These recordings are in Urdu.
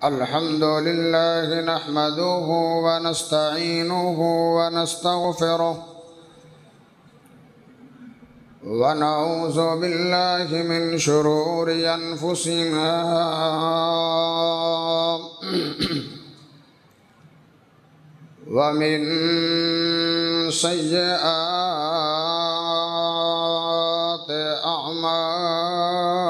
الحمد لله نحمده ونستعينه ونستغفره ونعوذ بالله من شرور أنفسنا ومن سيئات أعمالنا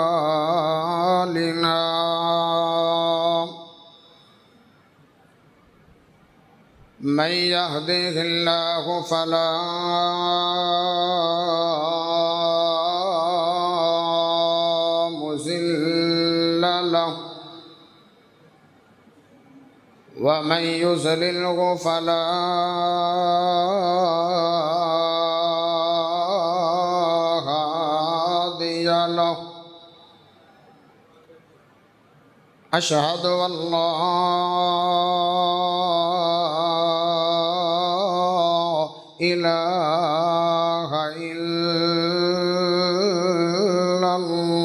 من يهده الله فلا مضل له ومن يضلله فلا هادي له أشهد أن لا إله إلا الله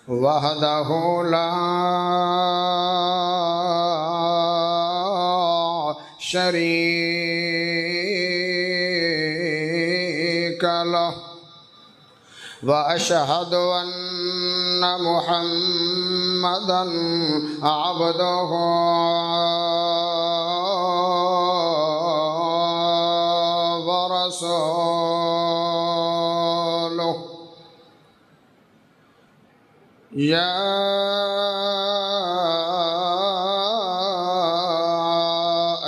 وحده لا شريك له وأشهد أن محمدًا عبده ورسوله يا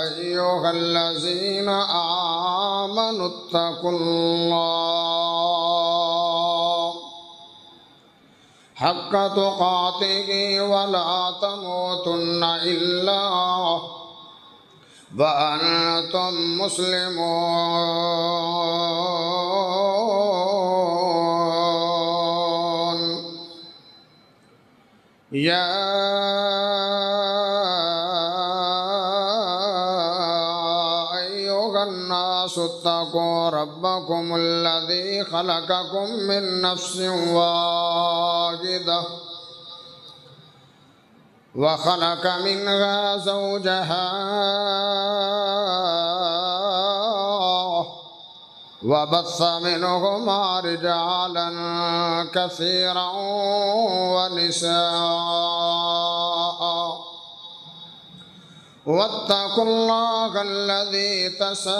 أيها الذين آمنوا اتقوا الله حق تقاته ولا تموتن إلا وأنتم مسلمون يا أيها الناس اتقوا ربكم الذي خلقكم من نفس واحدة وخلق منها زوجها وبث منهما رجالا كثيرا ونساء واتقوا الله الذي تساءلون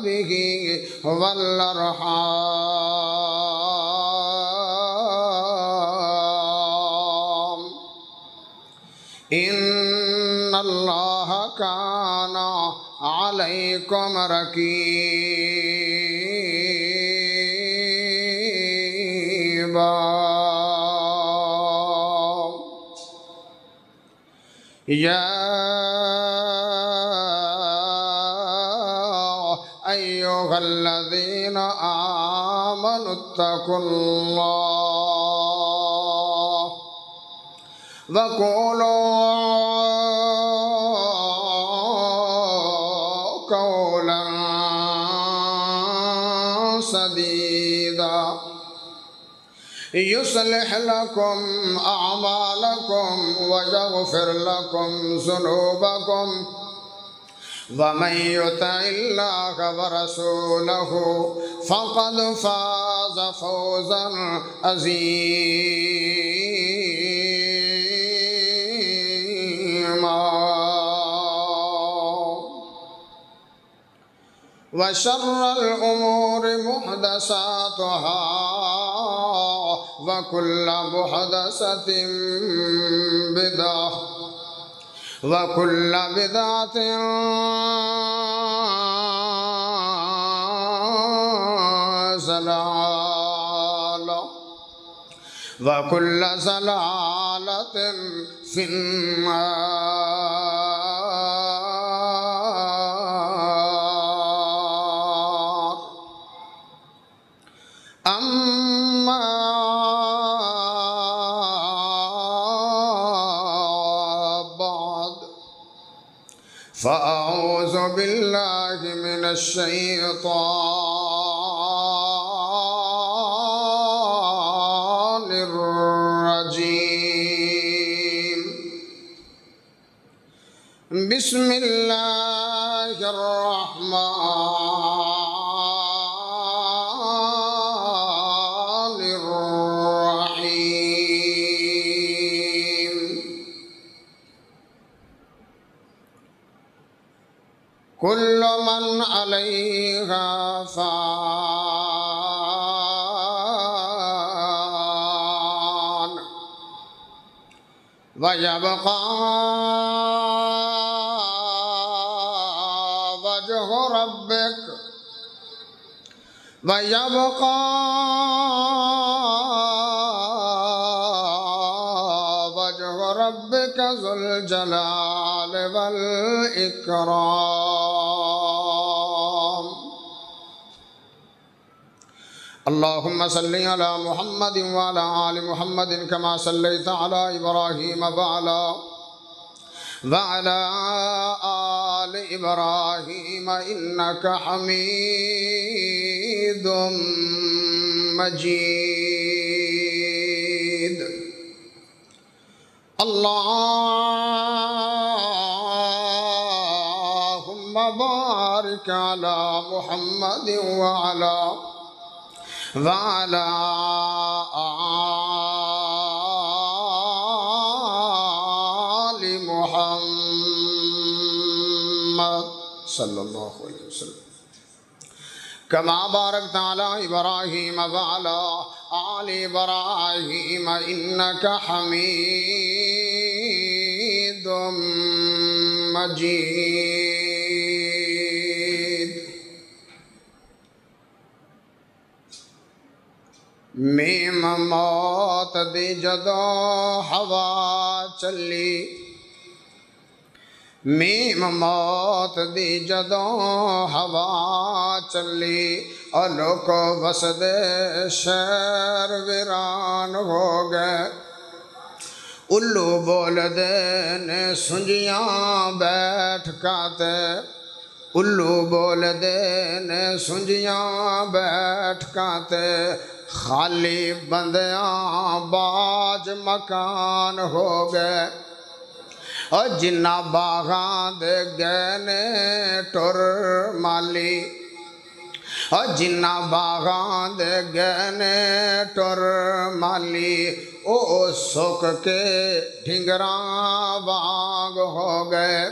به والأرحام إن الله كان عليكم رقيبا يا أيها الذين آمنوا اتقوا الله وقولوا قولا سديدا يصلح لكم أعمالكم ويغفر لكم ذنوبكم ومن يطع الله ورسوله فقد فاز فوزا عظيما وشر الأمور محدثاتها وكل محدثة بدعة وكل بدعة ضلالة وكل ضلالة في النار أما بعد فأعوذ بالله من الشيطان بسم اللہ الرحمن الرحیم کل من علیہا فان وَيَبْقَى وَجْهُ رَبِّكَ وَيَبْقَى وَجْهُ رَبِّكَ ذُو الْجَلَالِ وَالْإِكْرَامِ اللهم صل على محمد وعلى آل محمد كما صليت على إبراهيم وعلى آل إبراهيم إنك حميد مجيد اللهم بارك على محمد وعلى آل محمد صلی اللہ علیہ وسلم کما بارکت علی ابراہیم وعلی آل ابراہیم انک حمید مجید میم موت دی جدو ہوا چلی میم موت دی جدو ہوا چلی اور لوگ وسدے شہر ویران ہو گئے الو بول دے نے سنجیاں بیٹھ کاتے الو بول دے نے سنجیاں بیٹھ کاتے خالی بندیاں باج مکان ہو گئے اور جنہ باغاں دے گئے نے ٹر مالی اور جنہ باغاں دے گئے نے ٹر مالی او سک کے ڈھنگراں باغ ہو گئے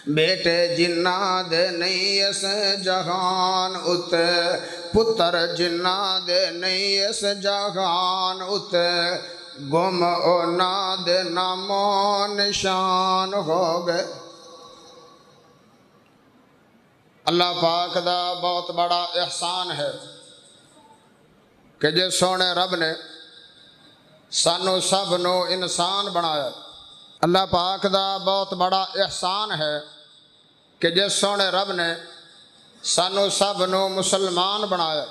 بیٹے جنہ دے نہیں اس جہان اتے پتر جنہ دے نہیں اس جہان اتے گم اونا دے نام و نشان ہو گئے اللہ پاک دا بہت بڑا احسان ہے کہ جس سونے رب نے سانو سب نو انسان بنایا اللہ پاک دا بہت بڑا احسان ہے کہ جس سونے رب نے سانو سب نو مسلمان بنایا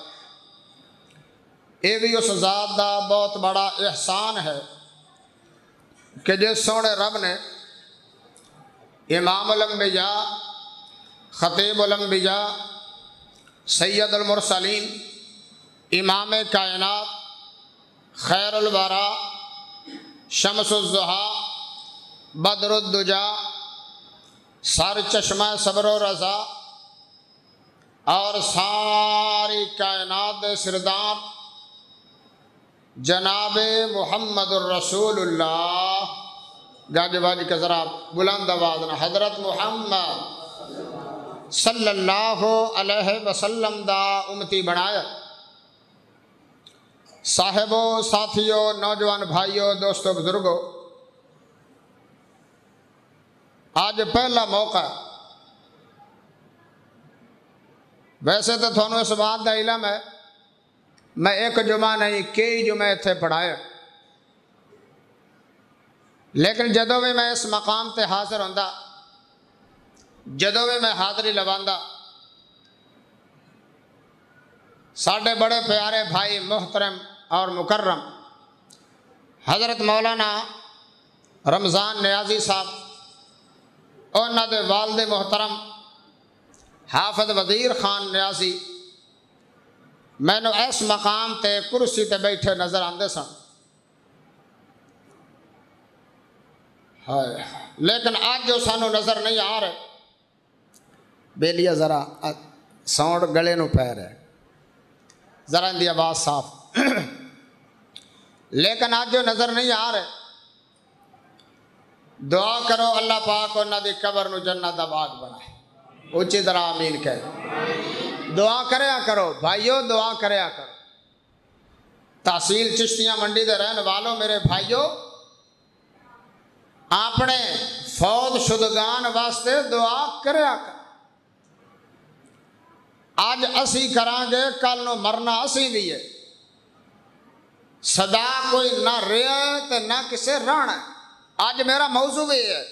یہ بھی اس ذات دا بہت بڑا احسان ہے کہ جس سونے رب نے امام الانبیاء خطیب الانبیاء سید المرسلین امام کائنات خیر الورا شمس الضحیٰ بدر الدجا سر چشمہ صبر و رضا اور ساری کائنات سردار جناب محمد الرسول اللہ گاج باج کے ذرا بلند آواز نہ حضرت محمد صلی اللہ علیہ وسلم دا امتی بنایا صاحبوں ساتھیوں نوجوان بھائیوں دوستوں بزرگوں آج پہلا موقع ویسے تو تھانوں اس بات کا علم ہے میں ایک جمعہ نہیں کئی جمعے تھے پڑھائے لیکن جدو بھی میں اس مقام تے حاضر ہوندا جدو بھی میں حاضری لواندا ساڑھے بڑے پیارے بھائی محترم اور مکرم حضرت مولانا رمضان نیازی صاحب انہاں دے والد محترم حافظ وزیر خان نیازی میں نے اس مقام تے کرسی تے بیٹھے نظر آندے سن لیکن آج جو سانو نظر نہیں آ رہے بیلیا ذرا ساؤنڈ گلے نو پہ رہے ذرا ان دی آواز صاف لیکن آج جو نظر نہیں آ رہے دعا کرو اللہ پاک انہاں دی قبر نو جنت دا باغ بنائے اونچی طرح آمین کہے دعا کریا کرو بھائیو دعا کریا کرو تحصیل چشتیاں منڈی دے رہن والوں میرے بھائیو اپنے فوت شدگان واسطے دعا کریا کرو آج اسی کران گے کل نو مرنا اسی بھی ہے صدا کوئی نہ رہے تے نہ کسے رہنا ہے آج میرا موضوع بھی ہے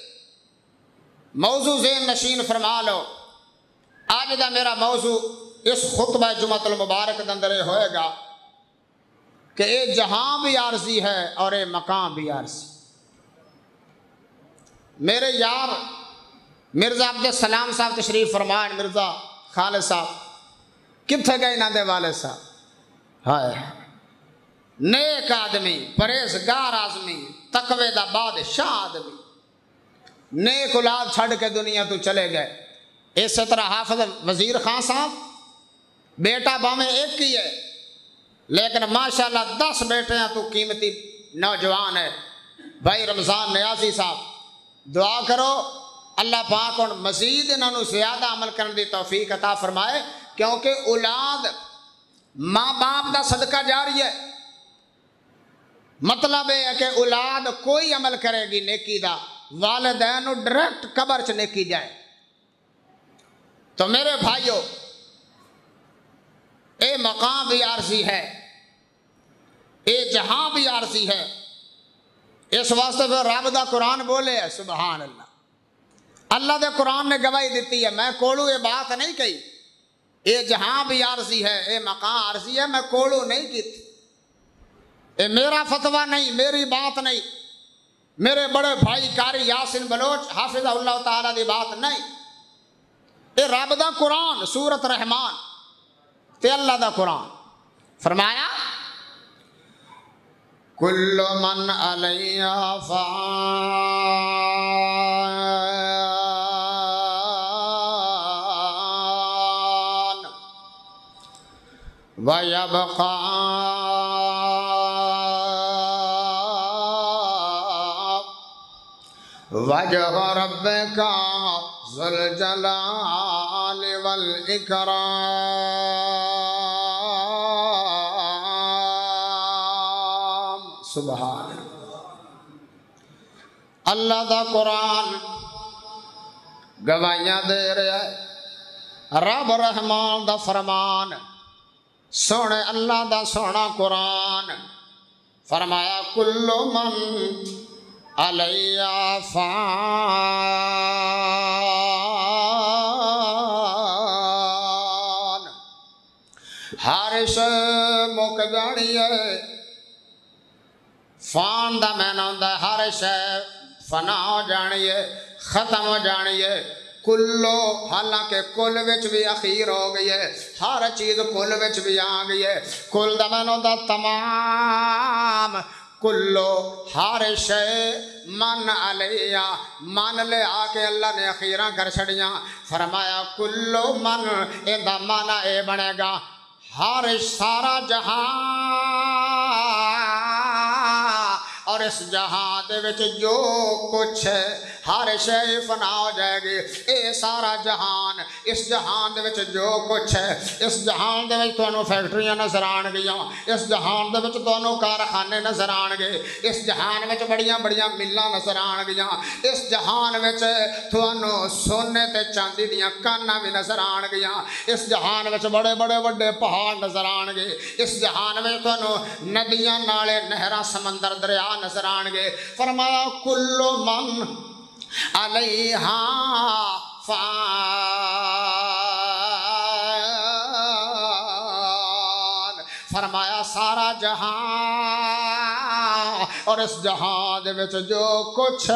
موضوع ذہن نشین فرما لو آج دا میرا موضوع اس خطبہ جمعۃ المبارک دندرے ہوئے گا کہ اے جہاں بھی عارضی ہے اور اے مقام بھی عارضی میرے یار مرزا عبد السلام صاحب تشریف فرمائیں مرزا خالد صاحب کتھے گئے نہ دے والے صاحب ہائے نیک آدمی پرہیزگار آدمی تقوی دا بادشاہ آدمی نیک اولاد چھڑ کے دنیا تو چلے گئے اسی طرح حافظ وزیر خان صاحب بیٹا باویں ایک ہی ہے لیکن ماشاءاللہ 10 بیٹے ہیں تو قیمتی نوجوان ہے بھائی رمضان نیازی صاحب دعا کرو اللہ پاک ان مزید انہوں زیادہ عمل کرنے دی توفیق عطا فرمائے کیونکہ اولاد ماں باپ دا صدقہ جاری ہے مطلب ہے کہ اولاد کوئی عمل کرے گی نیکی دا والدین ڈائریکٹ قبر چ نیکی جائے تو میرے بھائیو اے مقام بھی عارضی ہے اے جہاں بھی عارضی ہے اس واسطے پھر رب دا قرآن بولے ہے سبحان اللہ اللہ دے قرآن نے گواہی دیتی ہے میں کوڑو یہ بات نہیں کہی اے جہاں بھی عارضی ہے اے مقام عارضی ہے میں کوڑو نہیں کی تھی اے میرا فتویٰ نہیں میری بات نہیں میرے بڑے بھائی قاری یاسین بلوچ حافظہ اللہ تعالیٰ دی بات نہیں اے رب دا قرآن سورت رحمان تے اللہ دا قرآن فرمایا کل من علیہ فان ویبقى وجہ ربک ذو الجلال والاکرام سبحان اللہ دا قرآن گواہیاں دے رہا ہے رب رحمان دا فرمان سونے اللہ دا سونا قرآن فرمایا کل من علیہ فان ہر شے مک جانی ہے فان دا معنی ہوندا ہے ہر شے فنا ہو جانی ہے ختم ہو جانی ہے کلو حالانکہ کل وچ بھی اخیر ہو گئی ہے ہر چیز کل وچ بھی آ گئی ہے کل دا معنی ہوندا تمام کلو ہر شے من علیہ من لے آ کے اللہ نے اخیراں کر چھڑیاں فرمایا کلو من اے دا معنی اے بنے گا ہر سارا جہاں اور اس جہاں دے وچ جو کچھ ہے ہر شے فنا ہو جائے گی اے سارا جہان اس جہان دے وچ جو کچھ ہے اس جہان دے وچ تانوں فیکٹریاں نظر آن گیاں اس جہان دے وچ تانوں کارخانے نظر آن گے اس جہان وچ بڑیاں بڑیاں ملاں نظر آن گیاں اس جہان وچ تانوں سونے تے چاندی دیاں کاناں بھی نظر آن گیاں اس جہان وچ بڑے بڑے وڈے پہاڑ نظر آن گے اس جہان وچ تانوں ندیاں نالے نہراں سمندر دریا نظر آن گے فرمایا کل من علیہا فان فرمایا سارا جہاں اور اس جہاں دے وچ جو کچھ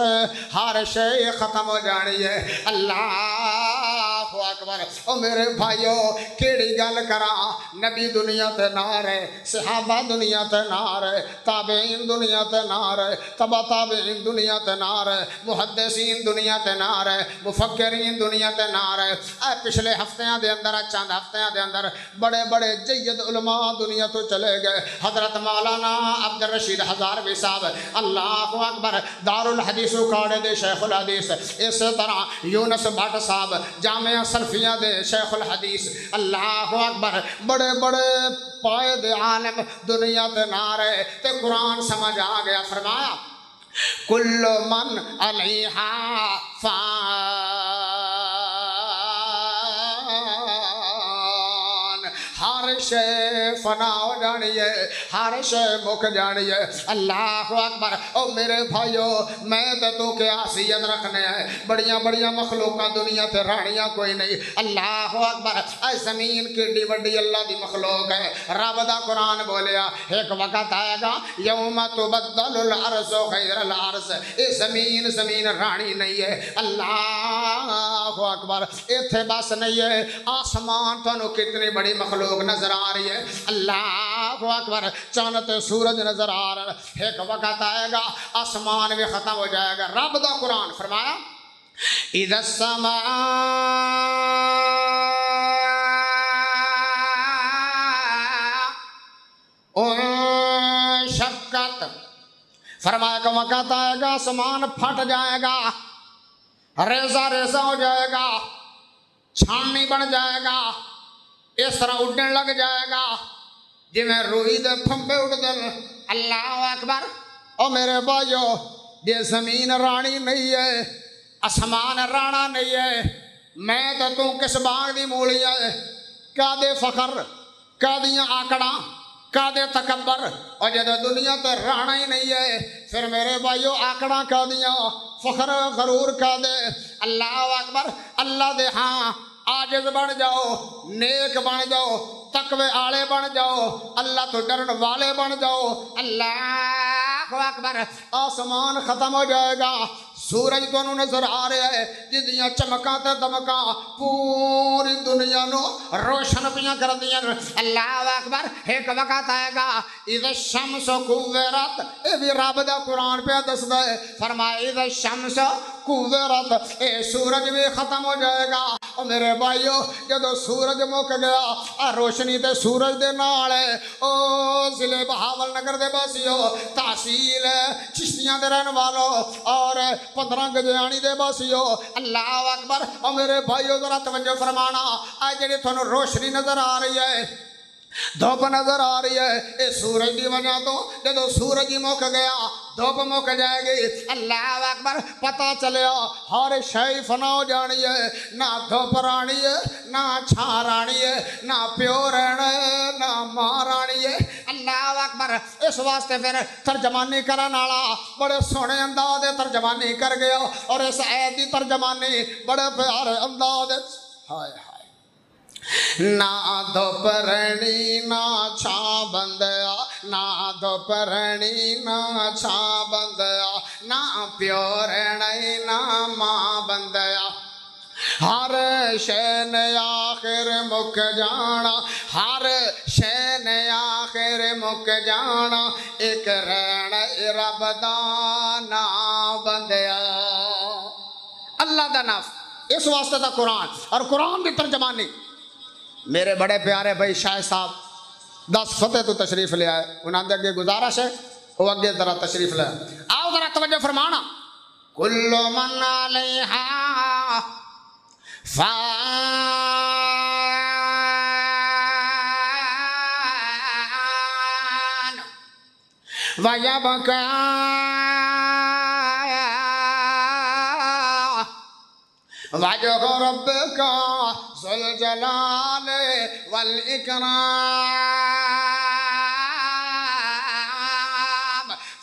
ہر شے ختم ہو جانی ہے اللہ اکبر او میرے بھائیو کیڑی گل کراں نبی دنیا تے نہ رہے صحابہ دنیا تے نہ رہے تابعین دنیا تے نہ رہے تبع تابعین دنیا تے نہ رہے محدثین دنیا تے نہ رہے مفکرین دنیا تے نہ رہے اے پچھلے ہفتیاں دے اندر چند ہفتیاں دے اندر بڑے بڑے جید علماء دنیا تو چلے گئے حضرت مولانا عبد الرشید ہزاروی صاحب اللہ اکبر دار الحدیث اکھاڑے دے شیخ الحدیث اسی طرح یونس بھٹ صاحب جامعہ سلفیہ دے شیخ الحدیث اللہ اکبر بڑے بڑے قائد عالم دنیا تے نہ رہے تے قرآن سمجھ آ گیا فرمایا کل من علیہا فان ہر شے فنا ہو جانی ہے ہر شے مک جانی ہے اللہ اکبر او میرے بھائیو میں تے تو کے حیثیت رکھنے ہیں بڑیاں بڑیاں مخلوقاں دنیا تے رانیاں کوئی نہیں اللہ اکبر اے زمین کیڈی وڈی اللہ دی مخلوق ہے رب دا قرآن بولیا ایک وقت آئے گا یوم تبدل الارض غیر الارض اے زمین رانی نہیں ہے اللہ اکبر ایتھے بس نہیں ہے آسمان تو کتنی بڑی مخلوق نظر آ رہی ہے اللہ اکبر چاند سورج نظر آ رہا ہے ایک وقت آئے گا آسمان بھی ختم ہو جائے گا رب دا قرآن فرمایا اذا السماء انشقت فرمایا کہ وقت آئے گا آسمان پھٹ جائے گا ریزہ ریزہ ہو جائے گا چھاننی بن جائے گا اس طرح اڑنے لگ جائے گا جی میں روئی دے پھمبے اڑ دل اللہ اکبر او میرے بھائیو یہ زمین رانی نہیں ہے آسمان رانا نہیں ہے میں تو کس باغ دی مولی ہے کا دے فخر کا دیاں آکڑاں کا دے تکبر اور جب دنیا تے رانا ہی نہیں ہے پھر میرے بھائیو آکڑاں کا دیاں فخر غرور کا دے اللہ اکبر اللہ دے ہاں عاجز بن جاؤ نیک بن جاؤ تقوی آلے بن جاؤ اللہ تو ڈرن والے بن جاؤ اللہ اکبر آسمان ختم ہو جائے گا سورج تو نظر آ رہا ہے جدیاں چمکاں تے دمکاں پوری دنیا نو روشن پیاں کر دیاں اللہ اکبر ایک وقت آئے گا اذا الشمس کوورت اے بھی رب دا قرآن پہ دسدا ہے فرمایا اذا الشمس کوورت اے سورج بھی ختم ہو جائے گا اور میرے بھائیو جدو سورج مک گیا روشنی تے سورج دے نال ہے او ضلع بہاول نگر دے باسیو تحصیل چشتیاں دے رہن والو اور 15 گجیانی دے باسیو اللہ اکبر اور میرے بھائیو ذرا توجہ فرمانا آج جڑی تھانوں روشنی نظر آ رہی ہے دھوپ نظر آ رہی ہے اے سورج دی وجہ تو جدو سورج ہی مک گیا دھوپ مک جائے گی اللہ اکبر پتہ چلیا ہر شے فنا ہو جانی ہے نہ دھوپ رانی ہے نہ چھاں رانی ہے نہ پیو رہنا ہے نہ ماں رانی ہے اللہ اکبر اس واسطے پھر ترجمانی کرن والا بڑے سونے انداز ترجمانی کر گیا اور اس آیت دی ترجمانی بڑے پیارے انداز ہائے ہائے نہ دھوپ رہنی نہ چھاں بندیا نہ دھوپ رہنی نہ چھاں بندیا نہ پیو رہنی نہ ماں بندیا ہر شے نے آخر مک جانا ہر شے نے آخر مک جانا ایک رہنا رب دا نام بندیا اللہ دا نام اس واسطے دا قرآن اور قرآن دی ترجمانی میرے بڑے پیارے بھائی شاہ صاحب 10 فتح تو تشریف لے آئے انہوں نے اگے گزارش ہے وہ اگے ذرا تشریف لے آئے آؤ ذرا توجہ فرمانا کل من علیہا فان ویبقى وجہ ربک ذو الجلال والإکرام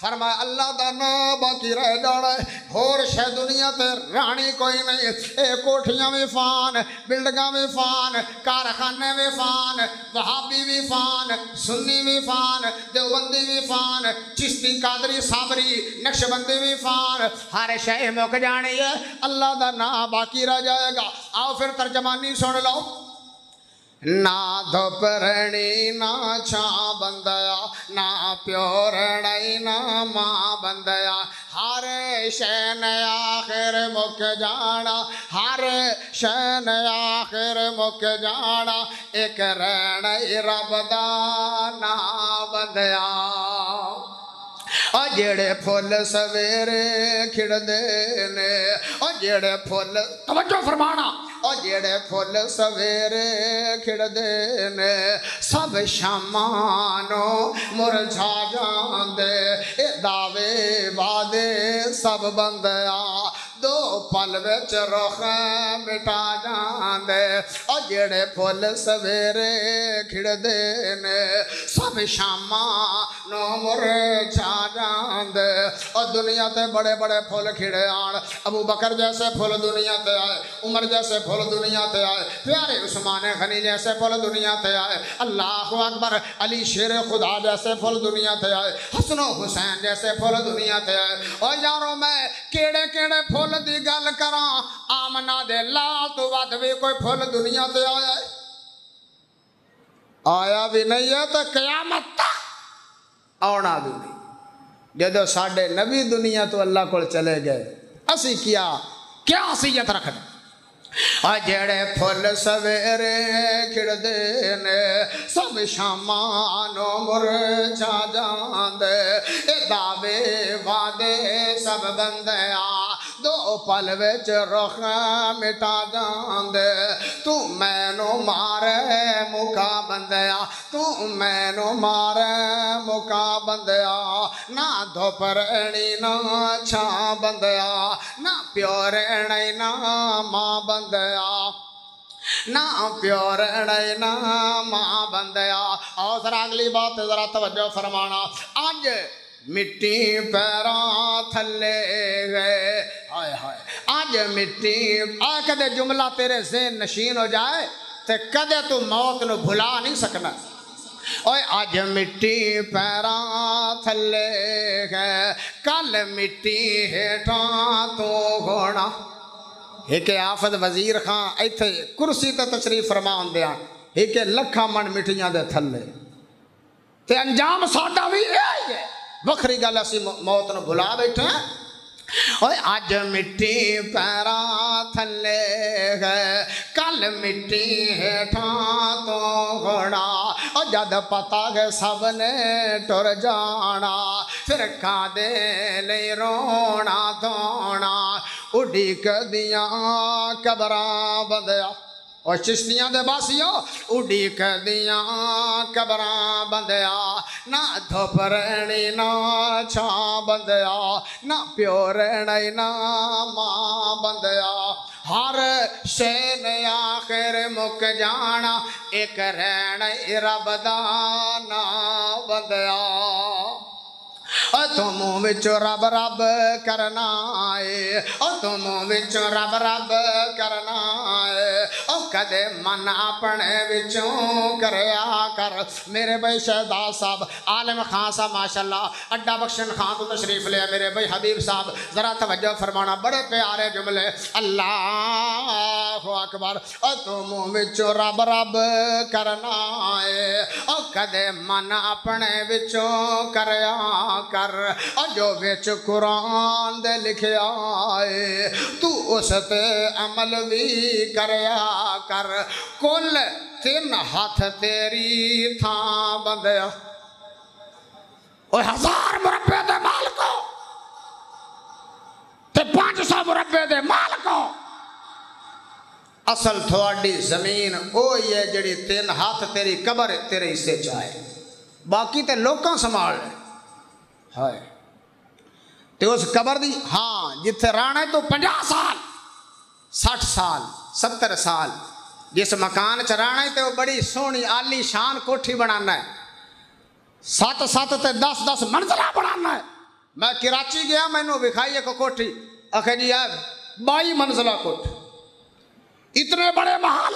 فرمایا اللہ دا نام باقی رہ جانا ہے، ہور شے دنیا تے رانی کوئی نہیں، اے کوٹھیاں بھی فان، بلڈنگاں بھی فان، کارخانے بھی فان، وہابی بھی فان، سنی بھی فان، دیوبندی بھی فان، چشتی قادری صابری نقشبندی بھی فان، ہر شے مک جانی ہے، اللہ دا نام باقی رہ جائے گا۔ آؤ پھر ترجمانی سن لو۔ نہ دھوپ رہنی نہ چھاں بندیا، نہ پیو رہنی نہ ماں بندیا، ہر شے نے آخر مک جانا، ہر شے نے آخر مک جانا، ایک رہنی رب دا نام بندیا۔ اور جڑے پھول سویرے کھڑ دینے، اور جڑے پھول توجہ فرمانا، اور جڑے پھول سویرے کھڑ دینے سب شامانو مرجھا جاندے، اے دعوے وعدے سب بندیا دو پل وچ رخ مٹا جاندے، اور جڑے پھول سویرے کھڑ دینے سب شامانو مرجھا جاندے۔ اور دنیا تے بڑے بڑے پھول کھڑے آن، ابو بکر جیسے پھول دنیا تے آئے، عمر جیسے پھول دنیا تے آئے، پیارے عثمان غنی جیسے پھول دنیا تے آئے، اللہ اکبر، علی شیر خدا جیسے پھول دنیا تے آئے، حسن و حسین جیسے پھول دنیا تے آئے۔ اور یارو میں کیڑے کیڑے پھول دی گل کراں، آمنہ دے لال تو ود بھی کوئی پھول دنیا تے آیا ہے؟ آیا بھی نہیں ہے تو قیامت تک آنا بھی نہیں۔ جدو ساڑھے نبی دنیا تو اللہ کو چلے گئے، اسی کیا حیثیت رکھنا۔ اور جڑے پھول سویرے کھڑ دینے سب شامانو مرجھا جاندے، اے دعوے وعدے سب بندیا دو پل وچ رخ مٹا جاندے، تو مینو مارے مکا بندیا، تو مینو مارے مکا بندیا، نہ دھوپ رہنی نہ چھاں بندیا، نہ پیو رہنی نہ ماں بندیا، نہ پیو رہنی نہ ماں بندیا۔ اور ذرا اگلی بات ذرا توجہ فرمانا، آج مٹی پیراں تھلے گئے، ہائے ہائے آج مٹی، کدے جملہ تیرے ذہن نشین ہو جائے تے کدے تو موت نو بھلا نہیں سکنا۔ اوے آج مٹی پیراں تھلے گئے، کل مٹی ہیٹھاں تو ہونا۔ ایک آفت وزیر خان ایتھے کرسی تے تشریف فرمان دیا، ایک لکھا من مٹیاں دے تھلے، تے انجام ساڈا بھی یہ ہے۔ وکھری گل اسی موت نو بھلا بیٹھے ہیں۔ اوے آج مٹی پیراں تھلے گئے، کل مٹی ہیٹھاں تو ہونا، اور جد پتا کہ سب نے ٹر جانا، پھر کادے لئی رونا دھونا، اڈیک دیاں قبراں بندیا۔ اور چشتیاں دے باسیوں اڈیک دیاں قبراں بندیا، نہ دھوپ رہنی نہ چھاں بندیا، نہ پیو رہنی نہ ماں بندیا، ہر شے نے آخر مک جانا، ایک رہنی رب دا نام بندیا۔ تو منہ وچوں رب رب کرنا ہے، تو منہ وچوں رب رب کرنا ہے، کدے من اپنے وچوں کریا کر۔ میرے بھائی شہزاد صاحب عالم خان صاحب ماشاءاللہ اڈا بخشن خان تو تشریف لیا، میرے بھائی حبیب صاحب ذرا توجہ فرمانا، بڑے پیارے جملے، اللہ اکبر۔ تو منہ وچوں رب رب کرنا ہے، کدے من اپنے وچوں کریا کر، جو وچ قرآن دے لکھیا ہے تو اس تے عمل بھی کریا کر، کل 3 ہاتھ تیری تھاں بندیا۔ اور 1000 مربع دے مالکو تے 500 مربع دے مالکو، اصل تھوڑی زمین اوہی ہے جڑی 3 ہاتھ تیری قبر تیرے حصے چاہے، باقی تے لوکاں سنبھال لے۔ ہائے تے اس قبر دی ہاں جتھے رانے تو 50 سال 60 سال 70 سال جس مکان چ رانا ہے تے وہ بڑی سونی عالی شان کوٹھی بنانا ہے، 7 تے 10 منزلہ بنانا ہے، میں کراچی گیا مینوں وکھائی ایک کوٹھی آخر جی ہے 22 منزلہ کوٹھی اتنے بڑے محل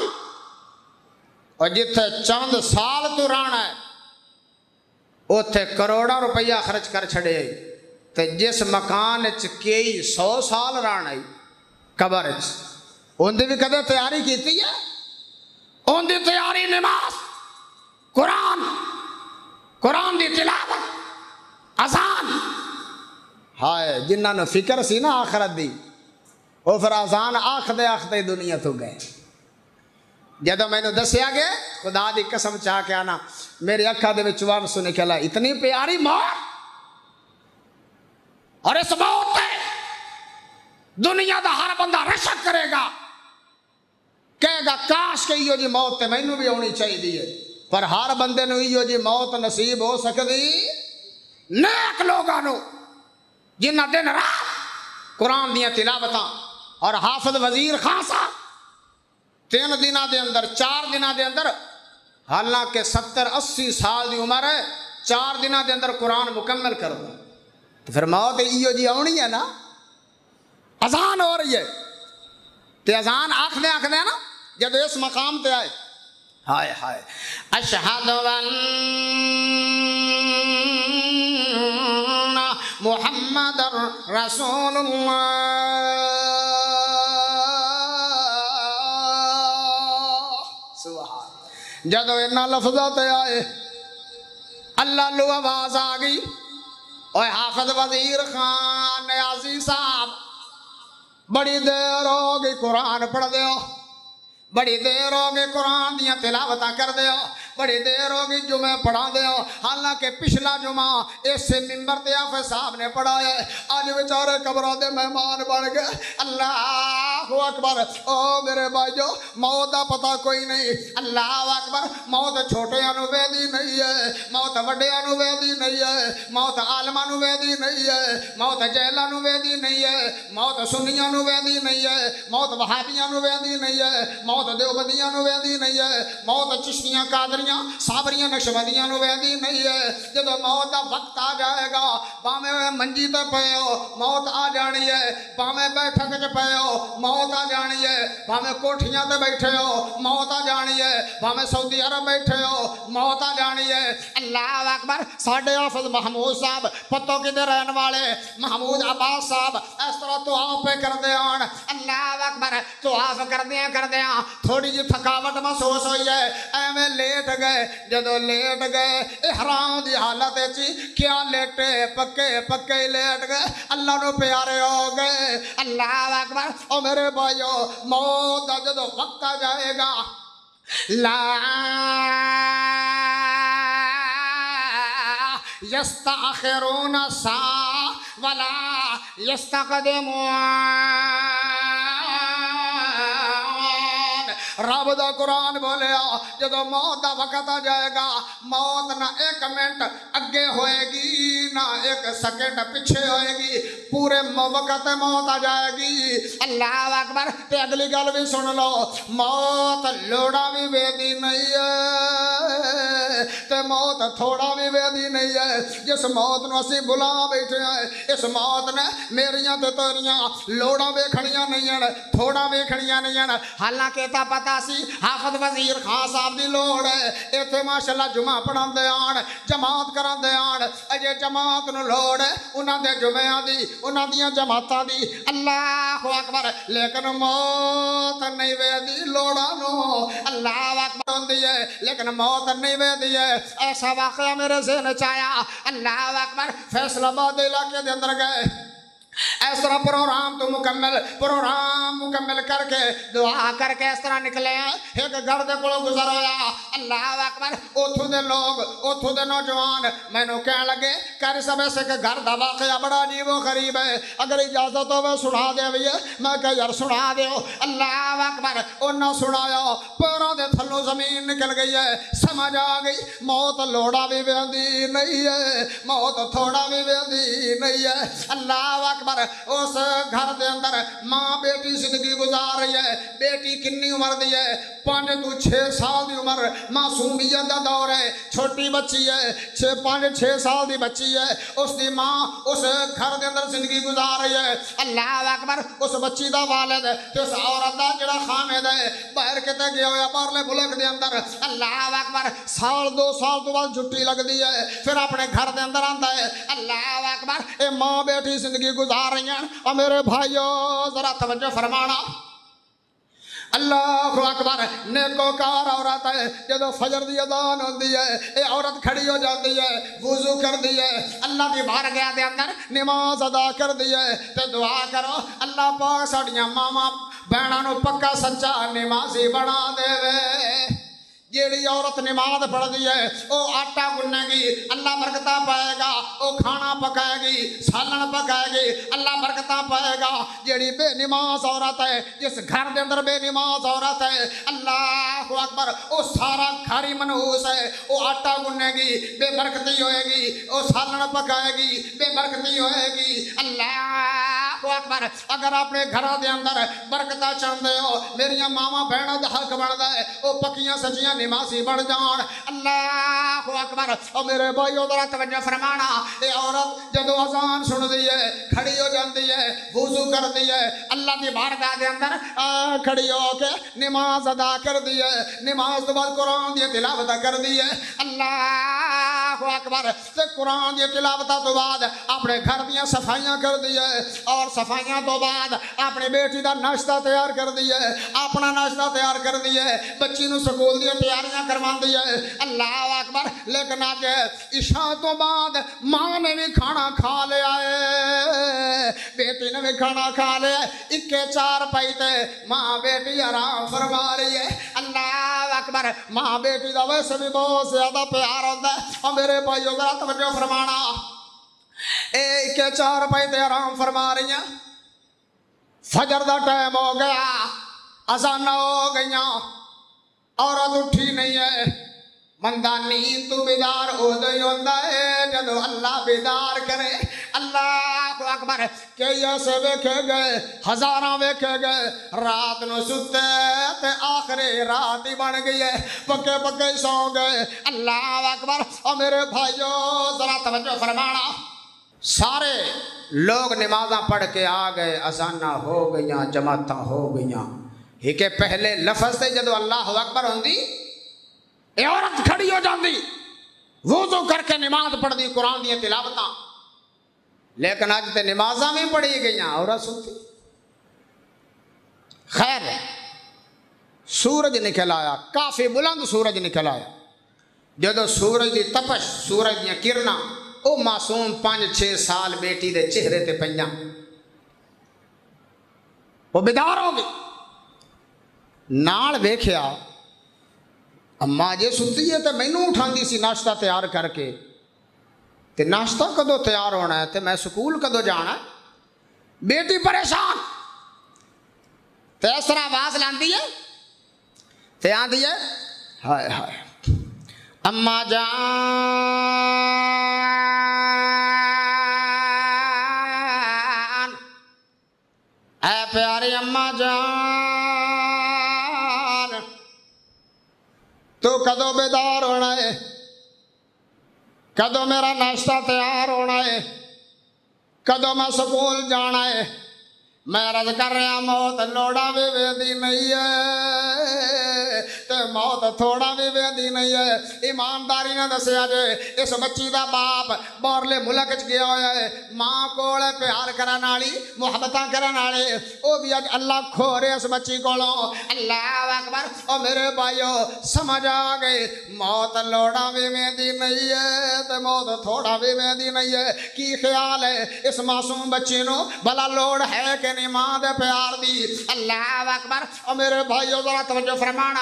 اور جتھے چند سال تو رہنا ہے اوتھے کروڑا روپیہ خرچ کر چھڑے تے جس مکان کئی 100 سال رہنا ہے قبر ان دی بھی کدے تیاری کیتی ہے ان دی تیاری نماز قرآن دی تلاوت اذان ہائے جنہاں نو فکر سی نا آخرت دی وہ پھر اذان آخدے دنیا تو گئے جدو میں نے دسیا گئے خدا دی قسم چاہ کے آنا میری اکھا دے وچ آنسو نکلا اتنی پیاری موت اور اس موت تے دنیا دا ہر بندہ رشک کرے گا کہے گا کاش کہ یہ جی موت تے مینوں بھی ہونی چاہیے پر ہر بندے نو یہ جی موت نصیب ہو سکتی نیک لوگاں نو جنہ دن رات قرآن دیاں تلاوتاں اور حافظ وزیر خان صاحب 3 دنوں دے اندر 4 دنوں دے اندر حالانکہ 70-80 سال دی عمر ہے 4 دنوں دے اندر قرآن مکمل کر دو تو پھر موت ایو جی آنی ہے نا اذان ہو رہی ہے تے اذان آکھ دے نا جب اس مقام تے آئے ہائے ہائے اشہد ان محمد رسول اللہ جدو انہا لفظات آئے اللہ لو آواز آگئی اوہ حافظ وزیر خان نیازی صاحب بڑی دیر ہو گئی قرآن پڑھ دیو بڑی دیر ہو گئی قرآن دیاں تلاوتاں کر دیو بڑی دیر ہو گئی جمعہ پڑھا دیو حالانکہ پچھلا جمعہ اس سے ممبر تے حافظ صاحب نے پڑھا ہے آج بیچارے قبروں دے مہمان بن گئے اللہ اکبر او میرے بھائیو موت دا پتہ کوئی نہیں اللہ اکبر موت چھوٹیاں نو ویدی نہیں ہے موت وڈیاں نو ویدی نہیں ہے موت عالماں نو ویدی نہیں ہے موت جہلاں نو ویدی نہیں ہے موت سنیاں نو ویدی نہیں ہے موت وہابیاں نو ویدی نہیں ہے موت دیوبندیاں نو ویدی نہیں ہے موت چشتیاں قادریاں صابریاں نقشبندیاں نو ویدی نہیں ہے جدو موت دا وقت آ جائے گا باویں منجی تے پئے ہو موت آ جانی ہے باویں بیٹھک تے پئے ہو موت آ جانی ہے باویں کوٹھیاں تے بیٹھے ہو موت آ جانی ہے باویں سعودی عرب بیٹھے ہو موت آ جانی ہے اللہ اکبر ساڈے حافظ محمود صاحب پتوں کدھر رہن والے محمود عباس صاحب اس طرح دعا پہ کر دے آن اللہ اکبر دعا کر دیاں تھوڑی جی تھکاوٹ محسوس ہوئی ہے ایویں لیٹ گئے جدو لیٹ گئے احرام دی حالت چی کیا لیٹے پکے لیٹ گئے اللہ نو پیارے ہو گئے اللہ اکبر او میرے بھائیو موت دا جدو وقت آ جائے گا لا یستاخرون ساعة ولا یستقدمون رب دا قرآن بولیا جدو موت دا وقت آ جائے گا موت نہ 1 منٹ اگے ہوئے گی نہ 1 سیکنڈ پیچھے ہوئے گی پورے وقت موت آ جائے گی اللہ اکبر تے اگلی گل بھی سن لو موت لوڑا بھی ویدی نہیں ہے تے موت تھوڑا بھی ویدی نہیں ہے جس موت نو اسی بلا بیٹھے ہیں اس موت نے میریاں تے تیریاں لوڑا ویکھنیاں نہیں ہیں تھوڑا ویکھنیاں نہیں ہیں حالانکہ تا پتہ سی حافظ وزیر خان صاحب دی لوڑ ہے ایتھے ماشاءاللہ جمعہ پڑھان دے آن جماعت کران دے آن اجے جماعت نو لوڑ ہے انہاں دے جمعیاں دی انہاں دیاں جماعتاں دی اللہ اکبر لیکن موت نہیں ویدی لوڑا نو اللہ اکبر ہوندی ہے لیکن موت نہیں ویدی ہے ایسا واقعہ میرے ذہن چایا اللہ اکبر فیصلہ آباد علاقے دے اندر گئے اس طرح پروگرام مکمل کر کے دعا کر کے اس طرح نکلے ہیں ایک گھر دے کولوں گزر ہویا اللہ اکبر اوتھوں دے لوگ اوتھوں دے نوجوان مینوں کہن لگے قاری صاحب ایسے کہ گھر دا واقعہ بڑا عجیب و غریب ہے اگر اجازت ہوے سنا دیوی میں کہ یار سنا دیو اللہ اکبر انہاں سنایا پیروں دے تھلوں زمین نکل گئی ہے سمجھ آ گئی موت لوڑا بھی ویندی نہیں ہے موت تھوڑا بھی ویندی نہیں ہے اللہ اکبر اکبر اس گھر دے اندر ماں بیٹی زندگی گزار رہی ہے. بیٹی کنی عمر دی ہے؟ 5 تو 6 سال دی عمر. معصومیت دا دور ہے, چھوٹی بچی ہے, 5-6 سال دی بچی ہے. اس دی ماں اس گھر دے اندر زندگی گزار رہی ہے. اللہ اکبر. اس بچی دا والد تے اس عورت دا جڑا خامد ہے باہر کتے گیا ہویا باہرلے ملک دے اندر. اللہ اکبر. سال 2 سال تو بعد چھٹی لگدی ہے, پھر اپنے گھر دے اندر آندا ہے. اللہ اکبر. اے ماں بیٹی زندگی گزار رہی ہیں. اور میرے بھائیو ذرا توجہ فرمانا. اللہ اکبر. نیکوکار عورت ہے. جدو فجر دی اذان ہوندی ہے اے عورت کھڑی ہو جاتی ہے, وضو کر دی ہے, اللہ دی بارگاہ دے اندر نماز ادا کر دی ہے تے دعا کرو اللہ پاک ساڈیاں ماواں بہناں نو پکا سچا نمازی بنا دے وے. جیڑی عورت نماز پڑھ دی ہے وہ آٹا گنے گی, اللہ برکتاں پائے گا. وہ کھانا پکائے گی, سالن پکائے گی, اللہ برکتاں پائے گا. جیڑی بے نماز عورت ہے, جس گھر دے اندر بے نماز عورت ہے, اللہ اکبر, وہ سارا گھر ہی منحوس ہے. وہ آٹا گنے گی, بے برکتی ہوئے گی. وہ سالن پکائے گی, بے برکتی ہوئے گی. اللہ اکبر. اگر اپنے گھر دے اندر برکتاں چاہندے ہو, میریاں ماواں بہناں دا حق بندا ہے وہ پکیاں سچیاں نمازی بڑھ جان. اللہ اکبر. اور میرے بھائیو ذرا توجہ فرمانا. اے عورت جدو اذان سن دی ہے کھڑی ہو جاندی ہے, وضو کر دی ہے, اللہ دی بارگاہ دے اندر کھڑی ہو کے نماز ادا کر دی ہے. نماز تو بعد قرآن دی تلاوت کر دی ہے. اللہ اکبر. تے قرآن دی تلاوت تو بعد اپنے گھر دیاں صفائیاں کر دی ہے, اور صفائیاں تو بعد اپنے بیٹی دا ناشتہ تیار کر دی ہے, اپنا ناشتہ تیار کر دی ہے, بچی نو سکول دی تیاریاں کروا دی ہے. اللہ اکبر. لیکن آج عشاء تو بعد ماں نے بھی کھانا کھا لیا ہے, بیٹی نے بھی کھانا کھا لیا ہے. 1-4 پائتے ماں بیٹی آرام فرما رہی ہے. اللہ اکبر. ماں بیٹی دا ویسے بھی بہت زیادہ پیار ہوتا ہے. اور میرے بھائیو ذرا توجہ فرمانا. 1-4 پائتے آرام فرما رہی ہیں. فجر دا ٹائم ہو گیا, اذان ہو گئیاں, عورت اٹھی نہیں ہے. بندہ نیند تو بیدار ہو دئی ہوندا ہے جدو اللہ بیدار کرے. اللہ اکبر. کئی ایسے ویکھے گئے, ہزاراں ویکھے گئے, رات نو ستے تے آخری رات ہی بن گئی ہے, پکے پکے سو گئے. اللہ اکبر. اور میرے بھائیو ذرا توجہ فرمانا. سارے لوگ نمازاں پڑھ کے آ گئے, اذاناں ہو گئیاں, جماعتاں ہو گئیاں. ہی کہ پہلے لفظ سے جدو اللہ اکبر ہوندی اے عورت کھڑی ہو جاندی, وضو کر کے نماز پڑھ دی, قرآن دی تلاوتاں. لیکن آج تے نمازاں بھی پڑھی گئیاں, عورت سنتی. خیر سورج نکل آیا, کافی بلند سورج نکل آیا. جدو سورج دی تپش, سورج دیاں کرناں او معصوم 5-6 سال بیٹی دے چہرے تے پئیاں, وہ بیدار ہو گئی. نال ویکھیا اماں جے ستی ہے تے مینوں اٹھاندی سی ناشتہ تیار کر کے, تے ناشتہ کدو تیار ہونا ہے تے میں سکول کدو جانا ہے. بیٹی پریشان تے اس طرح آواز لاندی ہے تے آندی ہے, ہائے ہائے اماں جان, اے پیاری اماں جان, تو کدو بیدار ہونا ہے, کدو میرا ناشتہ تیار ہونا ہے, کدو میں سکول جانا ہے. میں عرض کر رہا موت لوڑا بھی ویدی نہیں ہے تے موت تھوڑا بھی ویدی نہیں ہے. ایمانداری نے دسیا جے اس بچی دا باپ باہرلے ملک چ گیا ہوا ہے, ماں کول پیار کرن والی, محبتاں کرن والے, وہ بھی اج اللہ کھو رہے اس بچی کولوں. اللہ اکبر. اور میرے بھائیو سمجھ آ گئے موت لوڑا بھی ویدی نہیں ہے تے موت تھوڑا بھی ویدی نہیں ہے. کی خیال ہے اس معصوم بچی نو بھلا لوڑ ہے کہ نہیں ماں دے پیار دی. اللہ اکبر. اور میرے بھائیو ذرا توجہ فرمانا.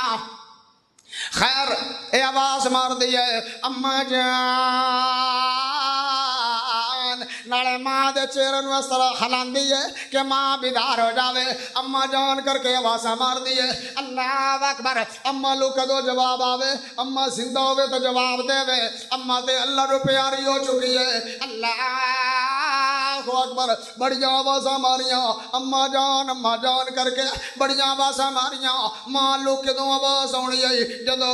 خیر اے آواز مار دی ہے اماں جان, نالے ماں دے چہرے نو اس طرح ہلاندی ہے کہ ماں بیدار ہو جاوے. اماں جان کر کے آواز مار دی ہے. اللہ اکبر. اماں لو کدو جواب آوے, اماں زندہ ہوئے تو جواب دے وے. اماں تے اللہ رو پیاری ہو چکی ہے. اللہ اللہ اکبر بڑیاں آوازاں ماریاں اماں جان کر کے بڑیاں آوازاں ماریاں ماں لو کدوں آواز آنی ہے جدو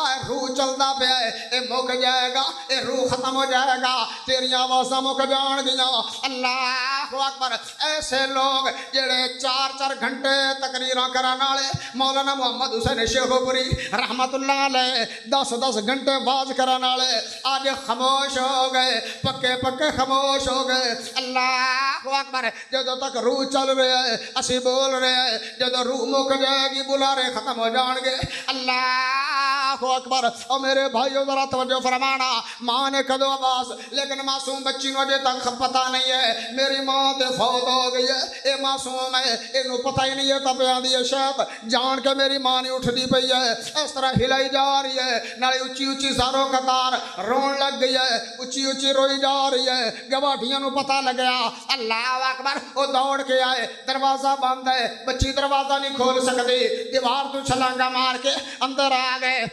آئے روح چلدا پیا ہے اے مک جائے گا اے روح ختم ہو جائے گا تیریاں آوازاں مک جان گیاں اللہ اکبر ایسے لوگ جڑے 4 گھنٹے تقریراں کران والے مولانا محمد حسین شیخوپوری رحمت اللہ علیہ 10 گھنٹے باز کران والے آج خاموش ہو گئے پکے خاموش ہو گئے اللہ اکبر جدو تک روح چل رہے ہیں اسی بول رہے ہیں جدو روح مک جائے گی بلارے ختم ہو جان گے اللہ اکبر اور میرے بھائیو ذرا توجہ فرمانا ماں نے کدو آواز لیکن معصوم بچی نو اجے تک پتہ نہیں ہے میری ماں تے فوت ہو گئی ہے اے معصوم ہے اینو پتہ ہی نہیں ہے تب آندی ہے شاید جان کے میری ماں نہیں اٹھدی پئی ہے اس طرح ہلائی جا رہی ہے نالے اچھی ساروں قطار رون لگ گئی ہے اچھی روئی جا رہی ہے گواٹھیاں نو پتہ لگیا اللہ اکبر وہ دوڑ کے آئے دروازہ بند ہے بچی دروازہ نہیں کھول سکتی دیوار تو چھلانگا مار کے اندر آ گئے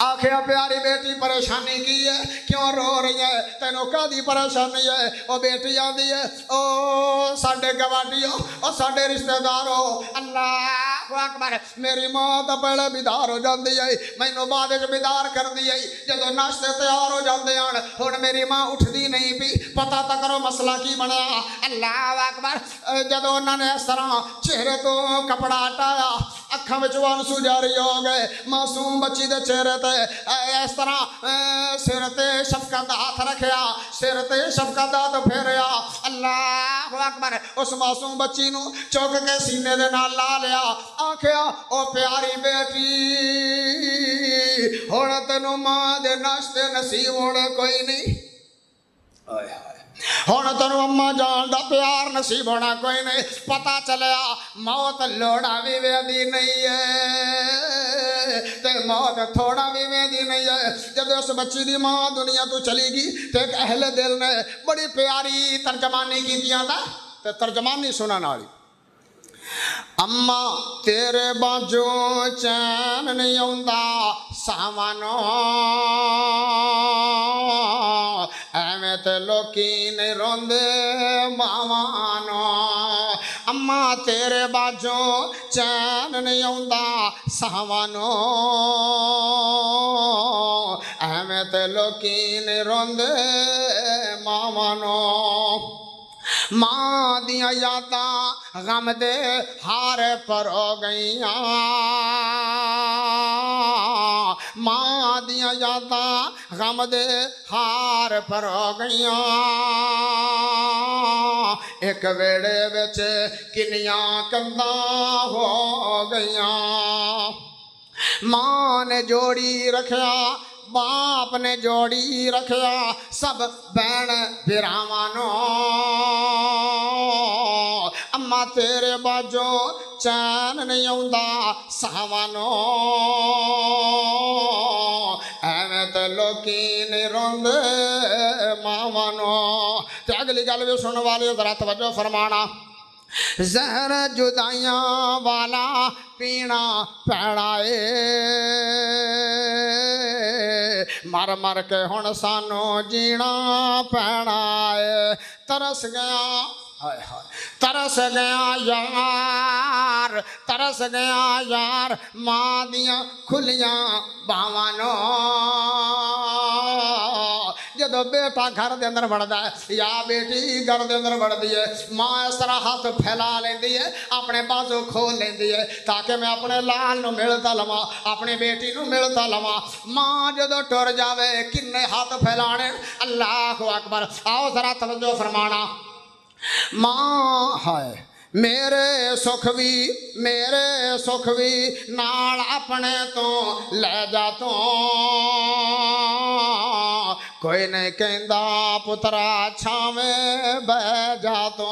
آخیا پیاری بیٹی پریشانی کی ہے کیوں رو رہی ہے تینوں کا دی پریشانی ہے وہ بیٹی آدھی ہے او ساڈے گواڈیو او ساڈے رشتہ دارو اللہ اکبر میری ماں تو پہلے بیدار ہو جاندی ہے مینوں بعد وچ بیدار کردی ہے جدوں ناشتے تیار ہو جاندے ہن ہن میری ماں اٹھدی نہیں پئی پتہ تا کرو مسئلہ کی بنیا اللہ اکبر جدوں انہاں نے اس طرح چہرے تو کپڑا ہٹایا اکھاں وچ آنسو جاری ہو گئے معصوم بچی دے چہرے اس طرح سر تے شفقت ہاتھ رکھیا سر تے شفقت ہاتھ پھیریا اللہ اکبر اس معصوم بچی نو چوک کے سینے دے نال لا لیا آکھیا او پیاری بیٹی ہن تینوں ماں دے ناشتے نصیب ہونے کوئی نہیں ہن تینوں اماں جان دا پیار نصیب ہونا کوئی نہیں پتہ چلیا موت لوڑا بھی ویندی نہیں ہے تے موت تھوڑا بھی ویندی نہیں ہے جب اس بچی دی ماں دنیا تو چلی گی تے ایک اہل دل نے بڑی پیاری ترجمانی کیتیاں دا تے ترجمانی سنن والی اماں تیرے باجوں چین نہیں آوندا سامانو ایویں تے لوکی نہیں روندے ماوانو اماں تیرے باجوں چین نہیں آوندا سامانو ایویں تے لوکی نہیں روندے ماوانو ماں دیاں یاداں غم دے ہار پر ہو گئیاں ماں دیاں یاداں غم دے ہار پر ہو گئیاں ایک ویڑے وچ کنیاں کنداں ہو گئیاں ماں نے جوڑی رکھیا باپ نے جوڑی رکھیا سب بہن بھراواں اماں تیرے باجوں چین نہیں آوندا ساواں ایویں تے لوکی نہیں روندے ماواں تے اگلی گل بھی سنن والے ذرا توجہ فرمانا زہر جدائیاں والا پینا پینا مر مر کے ہن سانو جینا پینا ترس گیا ترس گیا یار ترس گیا یار ماں دیاں کھلیاں باواں جدو بیٹا گھر دے اندر بڑھدا ہے یا بیٹی گھر دے اندر بڑھدی ہے ماں اس طرح ہاتھ پھیلا لیندی ہے اپنے بازو کھول لیندی ہے تاکہ میں اپنے لال نو ملتا لواں اپنی بیٹی نو ملتا لواں ماں جدو ٹر جاوے کنے ہاتھ پھیلانے اللہ اکبر آؤ ذرا توجہ فرمانا ماں ہے میرے سکھ بھی نال اپنے تو لے جا تو کوئی نہیں کہندا پترا چھاویں بہ جا تو